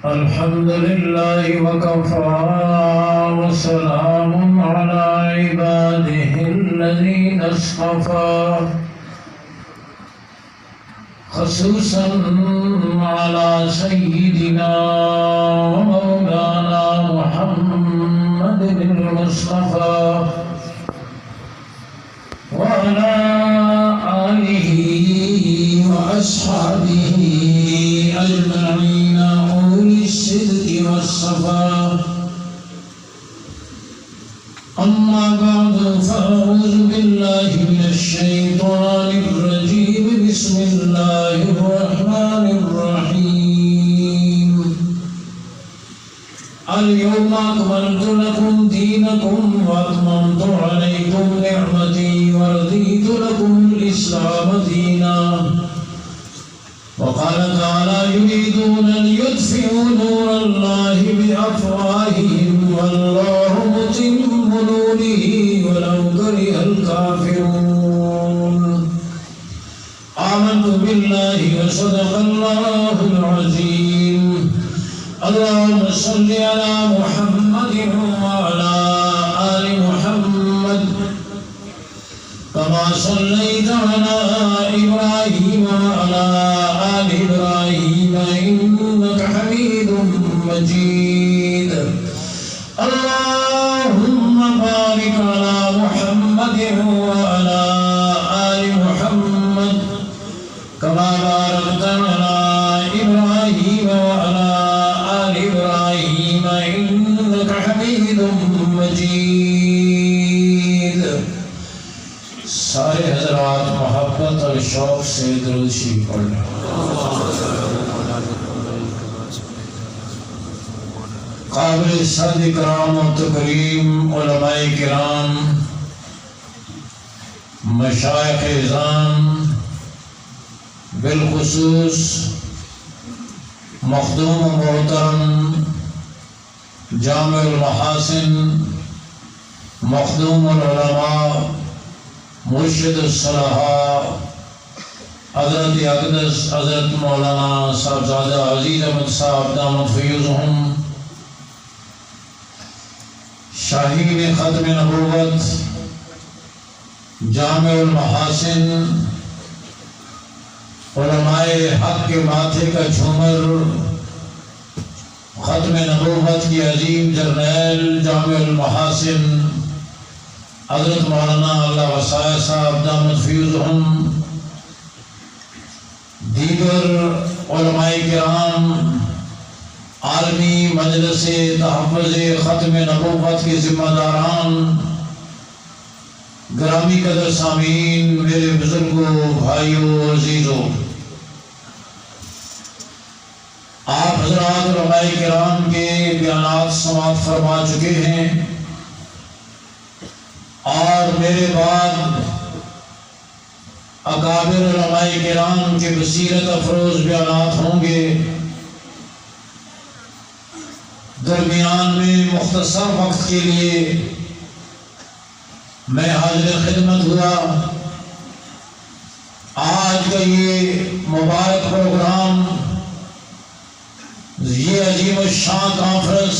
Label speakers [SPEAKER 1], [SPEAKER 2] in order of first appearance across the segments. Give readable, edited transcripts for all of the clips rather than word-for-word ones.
[SPEAKER 1] الحمد لله وكفى وسلام على عباده الذين اصطفى خصوصا على سيدنا ومولانا محمد المصطفى وعلى آله وأصحابه أجمعين أولي الصدق والصفاء. أما بعد فأعوذ بالله من الشيطان الرجيم. بسم الله الرحمن الرحيم. اليوم أكملت لكم دينكم وأتممت عليكم نعمتي ورضيت لكم الإسلام دينا. وقال تعالى يريدون ليطفئوا نور الله بأفواههم والله متم نوره ولو كره الكافرون. آمنت بالله وصدق الله العظيم. اللهم صل على محمد وعلى آل محمد كما صليت على إبراهيم وعلى آل إبراهيم إنك حميد مجيد. اللهم بارك على محمد وعلى آل محمد كما باركت على إبراهيم وعلى آل إبراهيم إنك حميد مجيد. سارے حضرات محبت اور شوق سے درود شریف پڑھ لیں. قابل صد کرام و تکریم علماء کرام، مشائخ اعظام، بالخصوص مخدوم و محترم جامع المحاسن مخدوم العلماء مرشد الصلاحہ حضرت اقدس حضرت مولانا صاحبزادہ عزیز احمد صاحب دامت فیوزہم، شاہین ختم نبوت جامع المحاسن، علماء حق کے ماتھے کا جھومر، ختم نبوت کی عظیم جرنیل جامع المحاسن حضرت مولانا اللہ وسائے صاحب دامت فیوزہم، دیگر علماء کرام، عالمی مجلس تحفظ ختم نبوت کے ذمہ داران، گرامی قدر سامعین، میرے بزرگوں، بھائیوں، عزیزوں، آپ حضرات علماء کرام کے بیانات سماعت فرما چکے ہیں اور میرے بعد اکابر علماء کرام کے بصیرت افروز بیانات ہوں گے. درمیان میں مختصر وقت کے لیے میں حاضر خدمت ہوا. آج کا یہ مبارک پروگرام، یہ عظیم الشان کانفرنس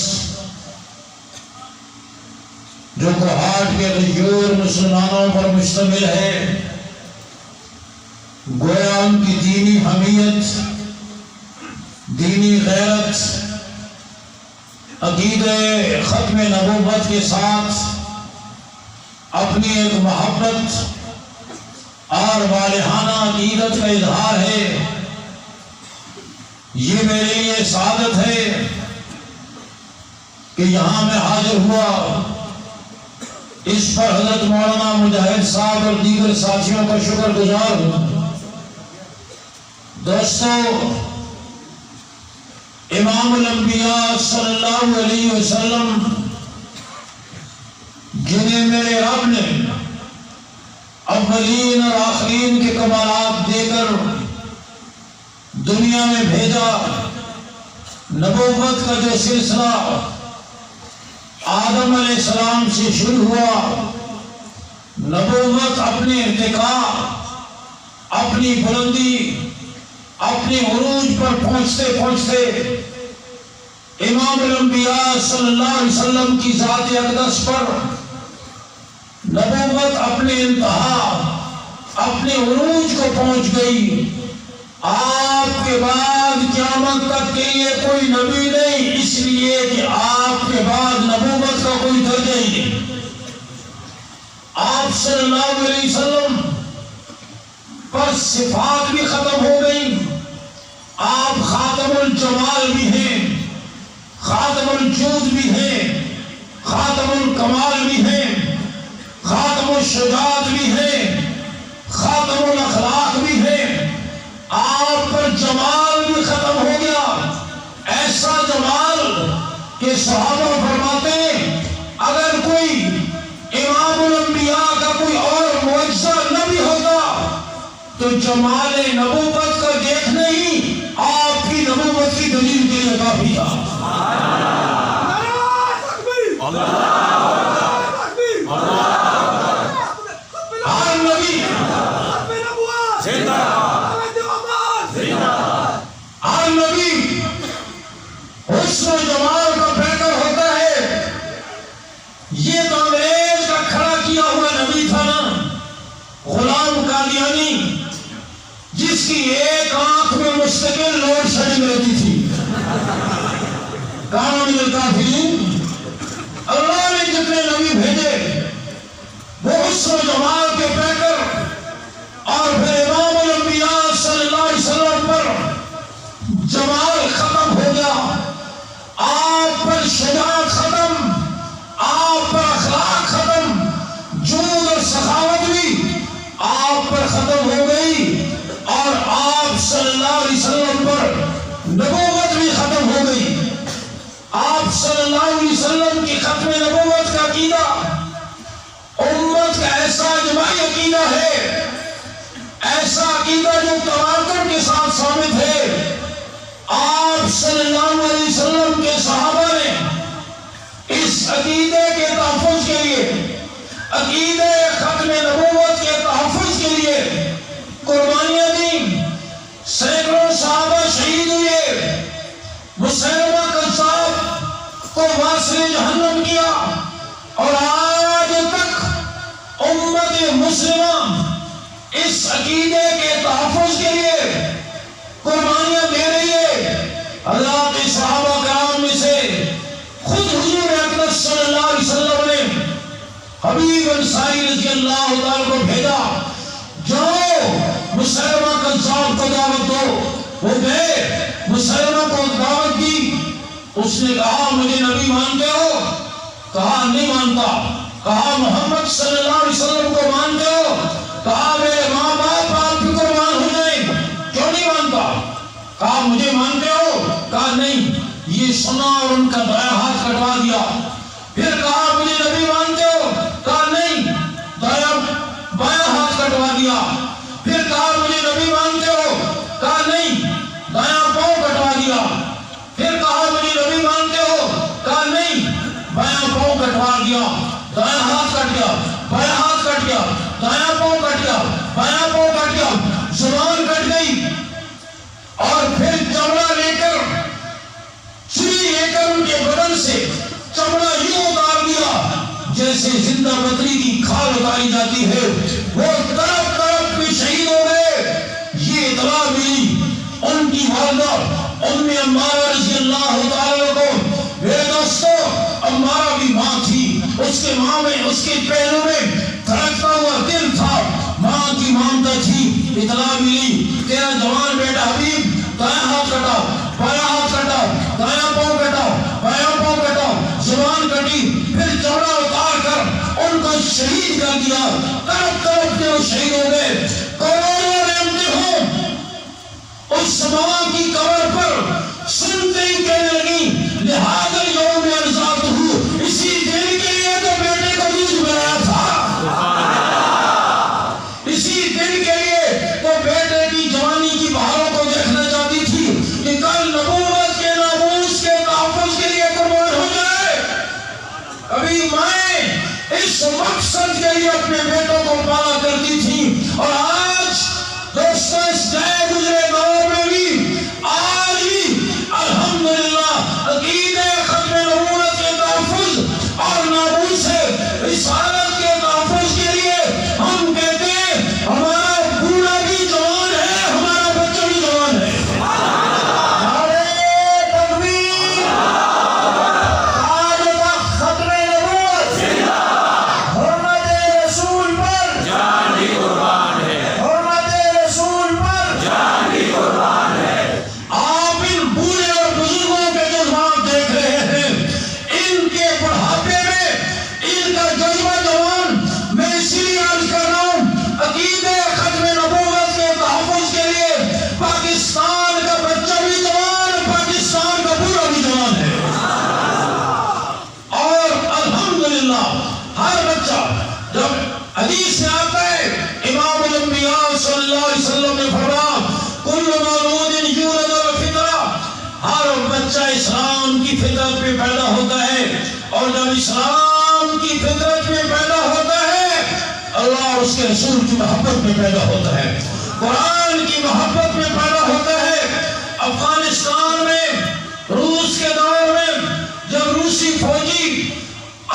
[SPEAKER 1] جو کوہاٹ کے غیور مسلمانوں پر مشتمل ہے، گویا ان کی دینی حمیت، دینی غیرت، عقیدہ ختم نبوت کے ساتھ اپنی ایک محبت اور والہانہ عقیدت کا اظہار ہے. یہ میرے لیے سعادت ہے کہ یہاں میں حاضر ہوا. اس پر حضرت مولانا مجاہد صاحب اور دیگر ساتھیوں کا شکر گزار ہوں. دوستو، امام الانبیاء صلی اللہ علیہ وسلم جنہیں میرے رب نے اولین اور آخرین کے کمالات دے کر دنیا میں بھیجا، نبوت کا جو سلسلہ آدم علیہ السلام سے شروع ہوا، نبوت اپنے ارتقاء، اپنی بلندی، اپنے عروج پر پہنچتے پہنچتے امام الانبیاء صلی اللہ علیہ وسلم کی ذات اقدس پر نبوت اپنے انتہا، اپنے عروج کو پہنچ گئی. آپ کے بعد قیامت تک کے لیے کوئی نبی نہیں، اس لیے کہ آپ کے بعد نبوت کا کوئی درجہ ہی نہیں. آپ صلی اللہ علیہ وسلم پر صفات بھی ختم ہو گئی. آپ خاتم الجمال بھی ہیں، خاتم الجود بھی ہیں، خاتم الکمال بھی ہیں، خاتم الشجاعت بھی ہیں، خاتم الاخلاق بھی ہیں. آپ پر جمال بھی ختم ہو گیا، ایسا جمال کہ صحابہ فرماتے ہیں اگر کوئی امام الانبیاء کا کوئی اور معجزہ نہ بھی ہوتا تو جمال نبوت کا دیکھنا ہی آپ کی نبوت کی دلیل کے لیے کافی تھا. ہر نبی، ہر نبی حسن و جمال کا پیکر ہوتا ہے. یہ تو انگریز کا کھڑا کیا ہوا نبی تھا نا، غلام قادیانی، جس کی ایک آنکھ میں مستقل لوڈ شیڈنگ رہتی تھی. کان من الکافرین. اللہ نے جتنے نبی بھیجے وہ حسن و جمال کے پیکر، اور پھر امام الانبیاء صلی اللہ علیہ وسلم پر جمال ختم ہو گیا، آپ پر شجاعت ختم، آپ پر اخلاق ختم، جود اور سخاوت بھی آپ پر ختم ہو گئی، اور آپ صلی اللہ علیہ وسلم پر نبوت بھی ختم ہو گئی. آپ صلی اللہ علیہ وسلم کی ختم نبوت کا عقیدہ امت کا ایسا اجماعی عقیدہ ہے، ایسا عقیدہ جو تواتر کے ساتھ ثابت ہے. آپ صلی اللہ علیہ وسلم کے صحابہ نے اس عقیدے کے تحفظ کے لیے، عقیدے ختم نبوت کے تحفظ کے لیے قربانیاں دی. سینکڑوں صحابہ شہید ہوئے، مسیلمہ کذاب کو واصل جہنم کیا، اور آج تک امت مسلمہ اس عقیدے کے تحفظ کے لیے قربانیاں دے رہی ہے. حضرات صحابہ کرام میں سے خود حضور اقدس صلی اللہ علیہ وسلم نے حبیب انصاری رضی اللہ تعالیٰ کو بھیجا، جاؤ مسیلمہ کذاب کو دعوت دو. وہ گئے، مسیلمہ کو دعوت دی. اس نے کہا مجھے نبی مانتے ہو؟ کہا نہیں مانتا. کہا محمد صلی اللہ علیہ وسلم کو مانتے ہو؟ کہا میرے ماں باپ آپ کی قربان ہو جائیں. کیوں نہیں مانتا؟ کہا مجھے مانتے ہو؟ کہا نہیں. یہ سنا اور ان کا دایاں ہاتھ کٹوا دیا. پھر کہا مجھے نبی مانتے ہو؟ کہا نہیں. بایاں ہاتھ کٹوا دیا. پھر کہا مجھے نبی مانتے ہو؟ کہا نہیں. دایاں پاؤں کٹوا دیا. پھر کہا مجھے نبی مانتے ہو؟ کہا نہیں. بایاں پاؤں کٹوا دیا. دایاں ہاتھ کٹ گیا، بایاں ہاتھ کٹ گیا، دایاں پاؤں کٹ گیا، بایاں پاؤں کٹ گیا، زبان کٹ گئی. اور پھر چمڑا لے کر، چھری لے کر ان کے بدن سے چمڑا یوں اتار دیا جیسے زندہ بکری کی کھال اتاری جاتی ہے. وہ تڑپ تڑپ کے شہید ہو گئے. یہ اطلاع ملی ان کی والدہ ام عمارہ رضی اللہ تعالیٰ کو. میرے دوستو، عمارہ بھی ماں تھی، اس کے ماں میں، اس کے پہلو میں دھڑکتا ہوا دل تھا، ماں کی مامتا تھی. اطلاع ملی تیرا جوان بیٹا حبیب دایاں ہاتھ کٹاؤ، بایاں ہاتھ کٹاؤ، دایاں پاؤں کٹاؤ، بایاں پاؤں کٹاؤ. زبان کٹی، پھر چمڑا اتار کر ان کو شہید کر دیا. تڑپ تڑپ کے وہ شہید ہو گئے. کروڑوں نعمتیں ہوں اس ماں کی قبر پر سنتے ہی کہنے لگی لہذا یوم ارزاق ہو، اسی دن کے لیے تو بیٹے کو دودھ بنایا تھا، اسی دن کے لیے تو بیٹے کی جوانی کی بہاروں کو دیکھنا چاہتی تھی کہ کل نبوت کے ناموس کے تحفظ کے لیے قربان ہو جائے. ابھی مائیں اس مقصد کے لیے اپنے بیٹوں کو پالا کرتی تھی. اور آج دوستوں اس نئے گزرے دور میں بھی آج بھی الحمدللہ عقیدہ بچہ اسلام کی فطرت میں پیدا ہوتا ہے، اور جب اسلام کی فطرت میں پیدا ہوتا ہے اللہ اور اس کے رسول کی محبت میں پیدا ہوتا ہے، قرآن کی محبت میں پیدا ہوتا ہے۔ افغانستان میں روس کے دور میں جب روسی فوجی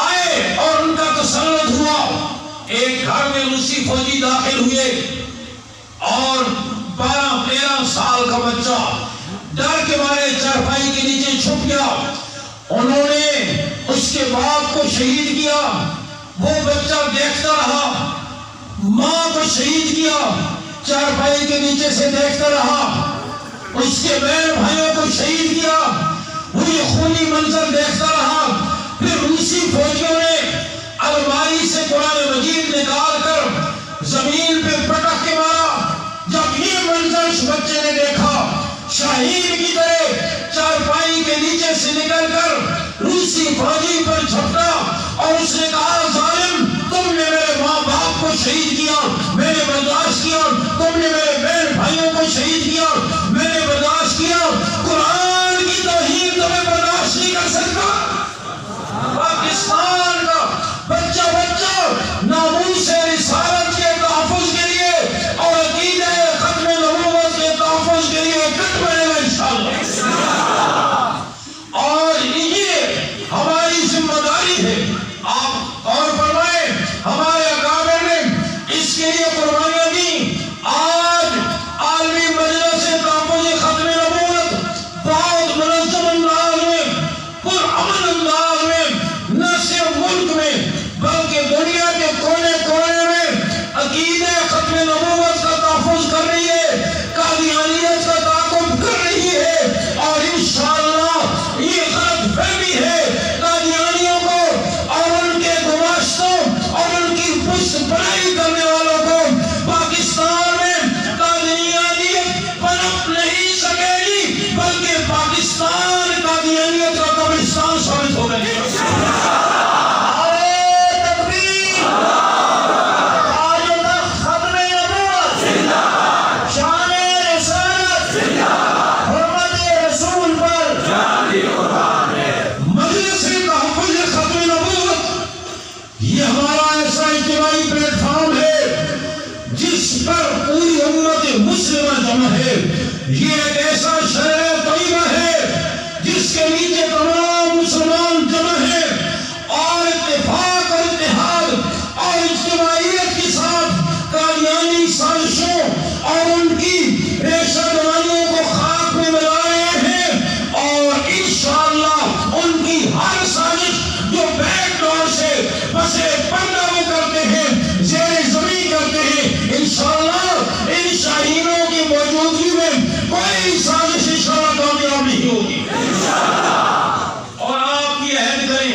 [SPEAKER 1] آئے اور ان کا تسلط ہوا، ایک گھر میں روسی فوجی داخل ہوئے اور 12-13 سال کا بچہ ڈر کے مارے چارپائی کے نیچے چھپ گیا۔ انہوں نے اس کے باپ کو شہید کیا، وہ بچہ دیکھتا رہا، ماں کو شہید کیا، چارپائی کے نیچے سے دیکھتا رہا، اس کے بہن بھائیوں کو شہید کیا، وہ یہ خونی منظر دیکھتا رہا۔ پھر روسی فوجیوں نے الماری سے قرآن مجید نکال کر زمین پہ پٹک کے مارا۔ جب یہ منظر اس بچے نے دیکھا، شاہین کی طرح چارپائی کے نیچے سے نکل کر روسی فوجی پر جھپٹا اور اس نے کہا ظالم، تم نے میرے ماں باپ کو شہید کیا، میں نے برداشت کیا، تم نے میرے بہن بھائیوں کو شہید کیا، میں نے برداشت کیا، قرآن کی توہین تمہیں برداشت نہیں کر سکتا۔ پاکستان کا بچہ ناموس رسالت کے تحفظ کے لیے اور عقیدہ ختم نبوت کے تحفظ کے لیے ڈٹ پڑے گا انشاءاللہ، اور یہ ہماری ذمہ داری ہے۔ آپ اور فرمائیں ہمارے اکابر نے اس کے لیے قربانیاں دی۔ آج عالمی مجلس تحفظ ختم نبوت بہت منظم انداز میں، پرامن انداز میں، نہ صرف ملک میں بلکہ دنیا کے کونے کونے میں عقیدہ ختم نبوت کا تحفظ کر رہی ہے، قادیانیت کا تعاقب کر رہی ہے، اور انشاءاللہ یہ غلط فہمی ہے قادیانیوں کو اور ان کے گماشتوں اور ان کی پشت پناہی کرنے والوں کو پاکستان میں قادیانیت پنپ نہیں سکے گی، بلکہ پاکستان قادیانیت کا قبرستان ثابت ہوگا۔ یہ ہمارا ایسا اجتماعی پلیٹ فارم ہے جس پر پوری امت مسلمہ جمع ہے، یہ ایک ایسا شہر طیبہ ہے جس کے نیچے تمام مسلمان جمع ہیں، اور اتفاق اور اتحاد اور اجتماعیت کے ساتھ قادیانی سازشوں اور ان کی ریشہ دوائیوں کو خاک میں ملا رہے ہیں، اور انشاءاللہ ان کی ہر سازش جو بیک ڈور سے بسے پردہ وہ کرتے ہیں، زیر زمین کرتے ہیں، انشاءاللہ ان شاہینوں کی موجودگی میں کوئی سازش انشاءاللہ کامیاب نہیں ہوگی۔ اور آپ یہ عہد کریں،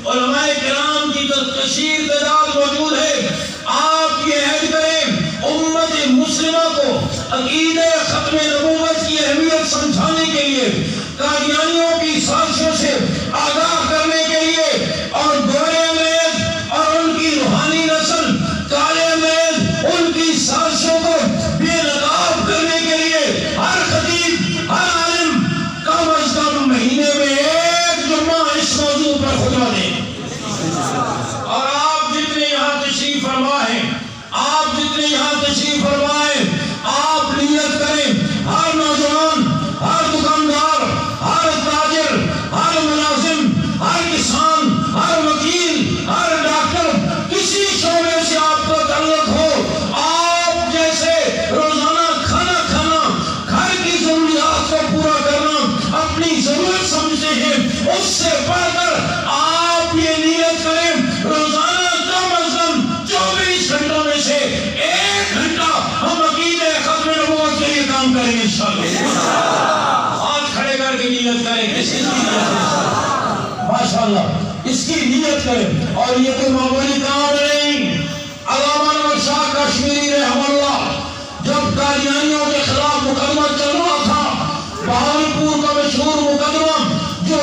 [SPEAKER 1] علماء کرام کی کثیر تعداد موجود ہے، آپ یہ عہد کریں امت مسلمہ کو عقیدہ ختم نبوت کی اہمیت سمجھانے کے لیے، قادیانیوں کی سازشوں سے آگاہ کرنے کے لیے، اور گورے انگریز اور ان کی روحانی نسل کالے انگریز ان کی سازشوں کو بے نقاب کرنے کے لیے ہر خطیب ہر عالم کم از کم مہینے میں ایک جمعہ اس موضوع پر خطبہ دیں۔ اور آپ جتنے یہاں تشریف فرما ہیں، آپ جتنے یہاں تشریف فرمائیں، آپ نیت کریں ہر نوجوان، ہر دکاندار، ہر تاجر، ہر ملازم، ہر کسان، ہر وکیل، ہر ڈاکٹر، کسی شعبے سے آپ کا تعلق ہو، آپ جیسے روزانہ کھانا کھانا، گھر کی ضروریات کو پورا کرنا اپنی ضرورت سمجھتے ہیں، اس سے بڑھ کر آپ یہ نیت کریں روزانہ کم از کم 24 گھنٹوں میں سے 1 گھنٹہ ہم عقیدہ ختم نبوت کے لیے کام کریں گے انشاءاللہ۔ ہاتھ کھڑے کر کے نیت کریں، اس کی نیت ہے ماشاءاللہ، اس کی نیت کریں، اور یہ کوئی معمولی کام نہیں۔ علامہ انور شاہ کشمیری رحمہ اللہ جب قادیانیوں کے خلاف مقدمہ چل رہا تھا، بہاولپور کا مشہور مقدمہ جو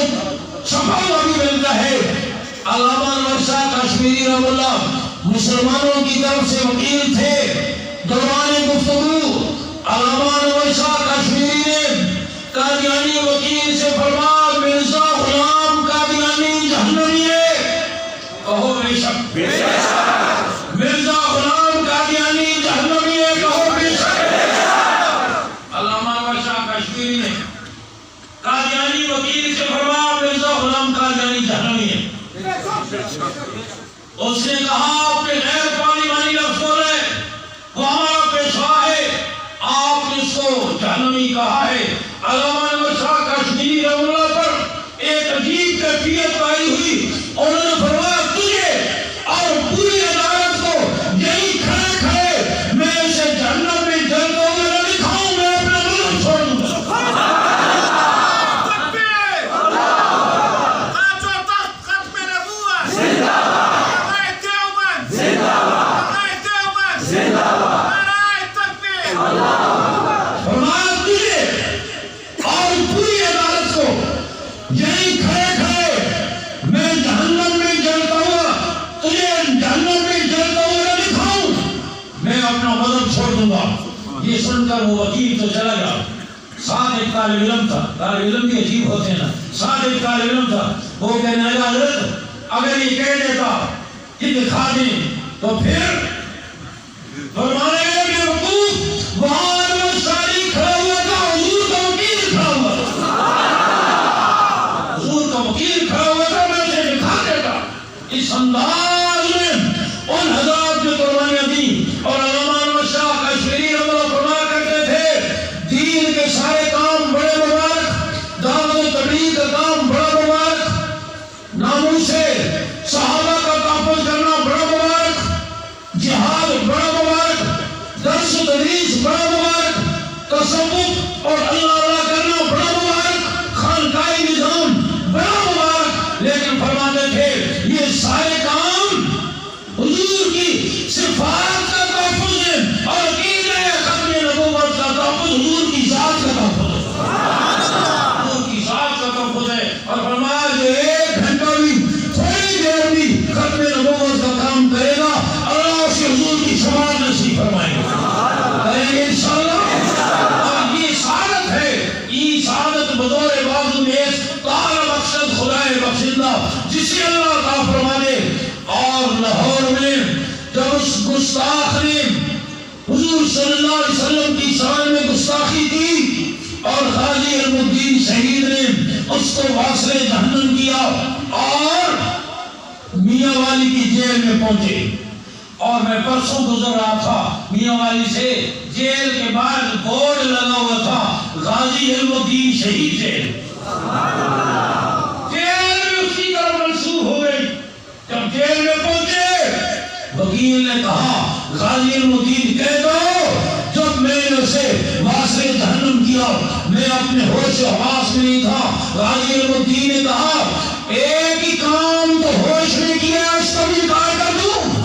[SPEAKER 1] چھپا بھی ملتا ہے، علامہ انور شاہ کشمیری رحمہ اللہ مسلمانوں کی طرف سے وکیل تھے۔ دوران گفتگو علامہ انور شاہ کشمیری نے قادیانی وکیل سے فرمایا کشمیری نے قادیانی وکیل سے فرمایا مرزا غلام قادیانی جہنمی ہے. اس نے کہا آپ نے غیر پارلیمانی لفظ بولے، وہ ہمارا پیشوا ہے، آپ نے اس کو جہنمی کہا ہے. علامہ انور شاہ کشمیری رحمہ اللہ پر ایک عجیب کیفیت پائی ہوئی. انہوں نے فرمایا تجھے اور پوری عدالت کو یہی کھڑے کھڑے میں اسے جہنم میں جلتا ہوا نہ دکھاؤں، میں اپنا ملک چھوڑ دوں گا. یہ سن کر وہ وکیل تو چلا گیا. ساتھ ایک طالب علم تھا، طالب علم بھی عجیب ہوتے ہیں نا. ساتھ ایک طالب علم تھا، وہ کہنے لگا حضرت اگر یہ کہہ دیتا کہ دکھا دیں تو پھر فرمانے لگا کہ وقوف وہاں میں شاعری کھڑا ہوا تھا، حضور کا وکیل کھڑا ہوا تھا، حضور کا وکیل کھڑا ہوا تھا، میں اسے دکھا دیتا. اس انداز میں ان حضرات نے قربانیاں دی. اور علامہ انور شاہ کشمیری سارے کام بڑے مبارک، دعوت و تبلیغ کا کام بڑا مبارک، ناموس صحابہ کا تحفظ کرنا بڑا مبارک، جہاد بڑا مبارک، درس و تدریس بڑا مبارک، تصوف اور اللہ کرنا بڑا مبارک، خانقاہی نظام بڑا مبارک. لیکن فرماتے تھے یہ سارے کام حضور کی صفات کا تحفظ ہے اور عقیدہ ختم نبوت کا تحفظ حضور کی ذات کا تحفظ ہے، حضور کی ذات کا تحفظ ہے. اور فرمایا جو ایک گھنٹہ بھی تھوڑی دیر بھی ختم نبوت کا کام کرے گا اللہ اسے حضور کی شفاعت نصیب فرمائے گا، کریں گے انشاءاللہ. اور یہ سعادت ہے، یہ سعادت بدور بازو نیز تعالی بخشد خدائے بخشندہ جسے اللہ عطا فرما دے. اور لاہور میں جب اس گستاخ نے حضور صلی اللہ علیہ وسلم کی شان میں گستاخی کی اور غازی علم الدین شہید نے اس کو واصل جہنم کیا اور میاں والی کی جیل میں پہنچے. اور میں پرسوں گزر رہا تھا میاں والی سے، جیل کے بعد بورڈ لگا ہوا تھا غازی علم الدین شہید جیل. جیل میں اس کی طرف منسوخ ہو گئی. جب جیل میں پہنچے وکیل نے کہا غازی علم الدین کہہ دو جب میں نے اسے واصل جہنم کیا میں اپنے ہوش و حواس میں نہیں تھا. غازی علم الدین نے کہا ایک ہی کام تو ہوش میں کیا اس کا بھی انکار کر دوں.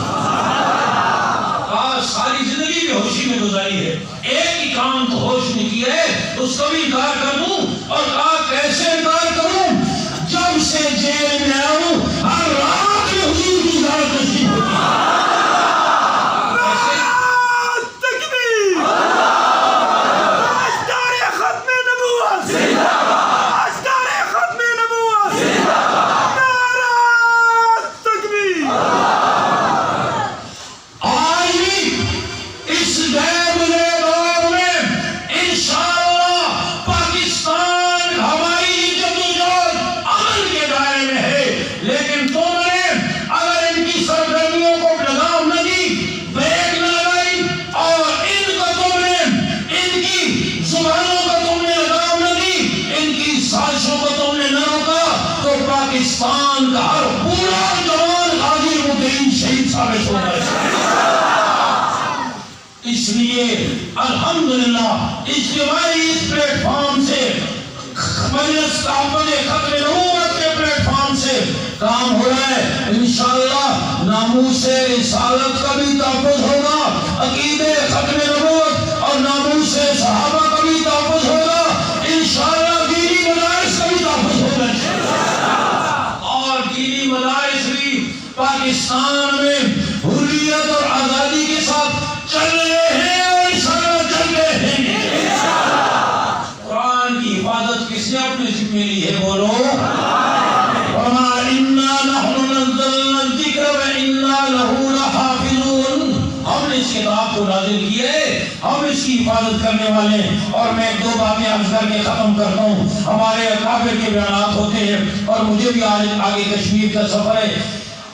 [SPEAKER 1] ساری زندگی بھی ہوشی میں گزاری ہے، ایک ہی کام تو ہوش میں کیا ہے اس کا بھی انکار کر دوں. اور کہا کیسے انکار کروں، جب سے جیل میں آیا ہوں ہر رات میں حضور کی ذات نصیب ہوتی ہے. پاکستان کا ہر پورا جوان غازی علم الدین شہید ثابت ہوگا. اس لیے الحمدللہ اجتماعی اس پلیٹ فارم سے مجلس تحفظ ختم نبوت کے پلیٹ فارم سے کام ہو رہا ہے. انشاءاللہ ناموس رسالت کا بھی تحفظ ہوگا، عقیدے ختم نبوت اور ناموس صحابہ کا بھی تحفظ ہوگا. انشاءاللہ دینی مدارس کا بھی تحفظ ہوگا. دینی مدارس بھی پاکستان میں حریت اور آزادی کے ساتھ چل رہے ہیں اور انشاءاللہ چل رہے ہیں. قرآن کی حفاظت کس نے اپنے ذمہ لی ہے؟ بولو وَمَا إِنَّا نَحْنُ نَزَّلْنَا الذِّكْرَ وَإِنَّا لَهُ لَحَافِظُونَ. ہم نے اس کتاب کو نازل کیا ہے، ہم اس کی حفاظت کرنے والے ہیں. اور میں دو باتیں عرض کر کر کے ختم کرتا ہوں. ہمارے اکابر کے بیانات ہوتے ہیں اور مجھے بھی آگے کشمیر کا سفر ہے.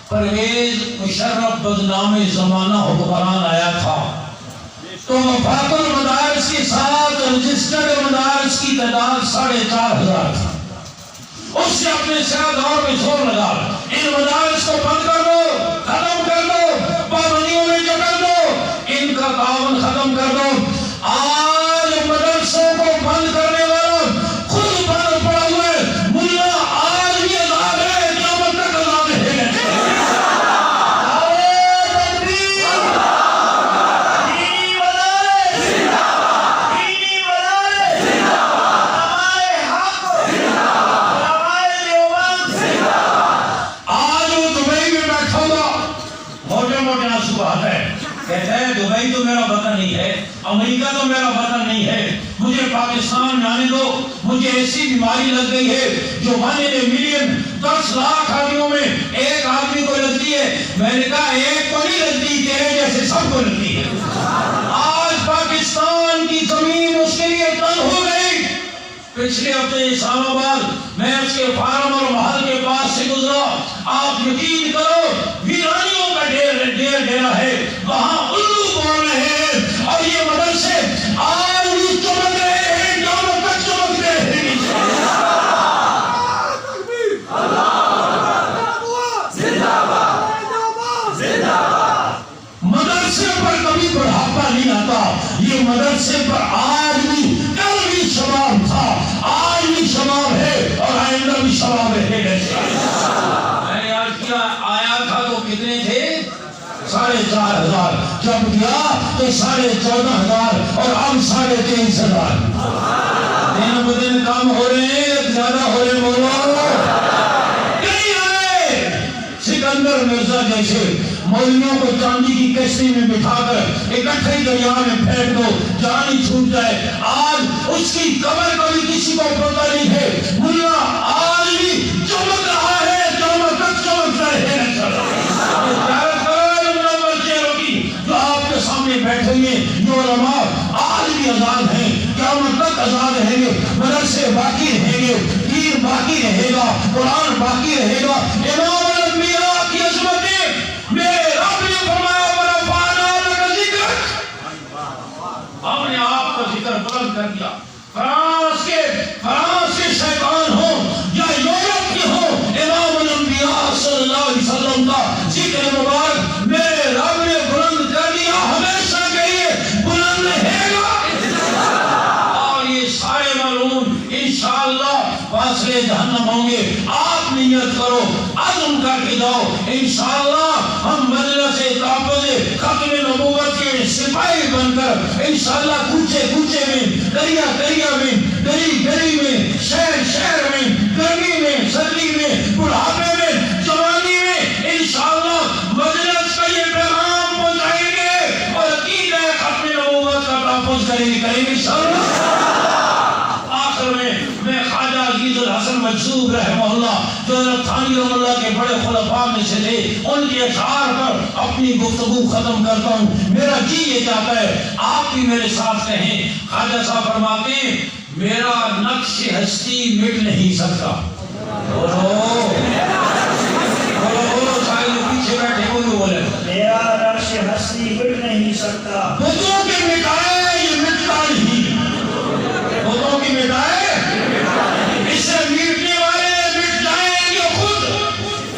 [SPEAKER 1] پرویز مشرف بدنام زمانہ حکمران آیا تھا تو وفاق المدارس کے ساتھ رجسٹرڈ مدارس کی تعداد 4,500 تھی. اس نے اپنے سیاہ دور میں زور لگا ان مدارس کو بند کر دو, ختم کر دو, پابندیوں میں جکڑ دو, ان کا تعاون ختم کر دو. آج مدرسوں کو بند کرنے والا خود بند پڑا ہوئے ملا آج بھی آزاد ہے, قیامت تک آزاد ہے. کہتا ہے دبئی تو میرا وطن نہیں ہے, امریکہ تو میرا وطن نہیں ہے, مجھے پاکستان میں آنے دو. مجھے ایسی بیماری لگ گئی ہے جو 1 in a million 10 لاکھ آدمیوں میں ایک آدمی کو لگتی ہے. میں نے کہا ایک کو نہیں لگتی, تیرے جیسے سب کو لگتی ہے. آج پاکستان کی زمین اس کے لیے تنگ ہو گئی. پچھلے ہفتے اسلام آباد میں اس کے فارم اور محل کے پاس سے گزرا. آپ یقین کرو ویرانیوں کا ڈیرا ہے, وہاں اردو بول رہے ہیں اور یہ مدرسے آج بھی چمک رہے ہیں, قیامت تک چمک رہے ہیں. مدرسے پر کبھی بڑھاپا نہیں آتا. یہ مدرسے پر آج بھی کل بھی شباب تھا, آج بھی شباب ہے اور آئندہ بھی شباب رہے گا. میں نے آج کیا آیا تھا تو کتنے تھے 4,500, جب گیا تو 14,500 اور اب 23,500. دن بدن کم ہو رہے ہیں, زیادہ ہو رہے مولا. کہیں آئے سکندر مرزا جیسے مولویوں کو چاندی کی کشتی میں بٹھا کر اکٹھے دریا میں پھینک دو, جان ہی چھوٹ جائے. آج اس کی قبر کبھی کسی کو پتہ نہیں ہے. ملا آج بھی چمک رہا ہے, قیامت تک چمکتا رہے گا. جو آپ کے سامنے بیٹھے ہیں یہ علماء آج بھی آزاد ہیں, قیامت تک آزاد رہیں گے. مدرسے باقی رہیں گے, دین باقی رہے گا, قرآن باقی رہے گا. امام الانبیاء کی عظمتیں میرے رب نے فرمایا ورفعنا لک ذکرک, ہم نے آپ کا ذکر بلند کر دیا. فرانس کے شیطان ہو یا یورپ کے ہو, امام الانبیاء صلی اللہ علیہ وسلم کا ذکر مبارک میرے رب نے بلند کر دیا, ہمیشہ کے لیے بلند رہے گا. اور یہ سارے معلوم انشاءاللہ واصل جہنم ہوں گے. آپ نیت کرو, عزم کر کے جاؤ, انشاءاللہ ہم مجلس تحفظ ختم نبوت کے سپاہی بن کر انشاءاللہ کوچے کوچے میں, دریا دریا میں, گلی گلی میں, شہر شہر میں, گرمی میں, سردی میں, بڑھاپے میں, جوانی میں انشاءاللہ مجلس کا یہ پیغام پہنچائیں گے اور عقیدہ ختم نبوت کا تحفظ کریں گے انشاءاللہ. آخر میں خواجہ عزیز الحسن مجذوب رحمہ اللہ جو حضرت ثانی رحمہ اللہ کے بڑے خلفاء میں سے تھے, ان کے اشعار پر اپنی گفتگو ختم کرتا ہوں. میرا جی یہ چاہتا ہے آپ بھی میرے ساتھ کہیں. خواجہ صاحب فرماتے ہیں میرا نقش ہستی مٹ نہیں سکتا. پیچھے بیٹھے بولو بولے
[SPEAKER 2] میرا نقش ہستی مٹ نہیں سکتا.
[SPEAKER 1] بتوں کے مٹائے یہ مٹتا نہیں, بتوں کی مٹائے اسے میٹنے والے مٹ جائیں گے خود,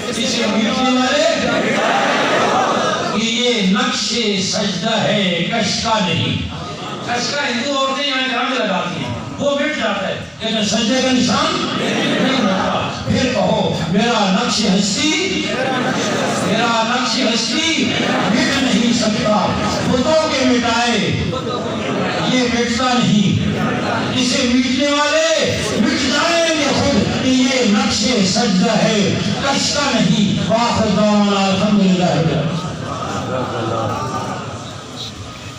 [SPEAKER 1] اسے میٹنے والے. یہ نقش سجدہ ہے, کشکا نہیں. کشکا ہندو عورتیں یہاں رنگ لگاتی ہیں, وہ مٹ جاتا ہے, لیکن سجدے کا نشان نہیں مٹتا. پھر کہو میرا نقش ہستی مٹ نہیں سکتا. بتوں کے مٹائے یہ مٹتا نہیں, اسے میٹنے والے مٹ جائیں گے خود. یہ نقش سجدہ ہے, کشکا نہیں. واخر دعوانا الحمدللہ.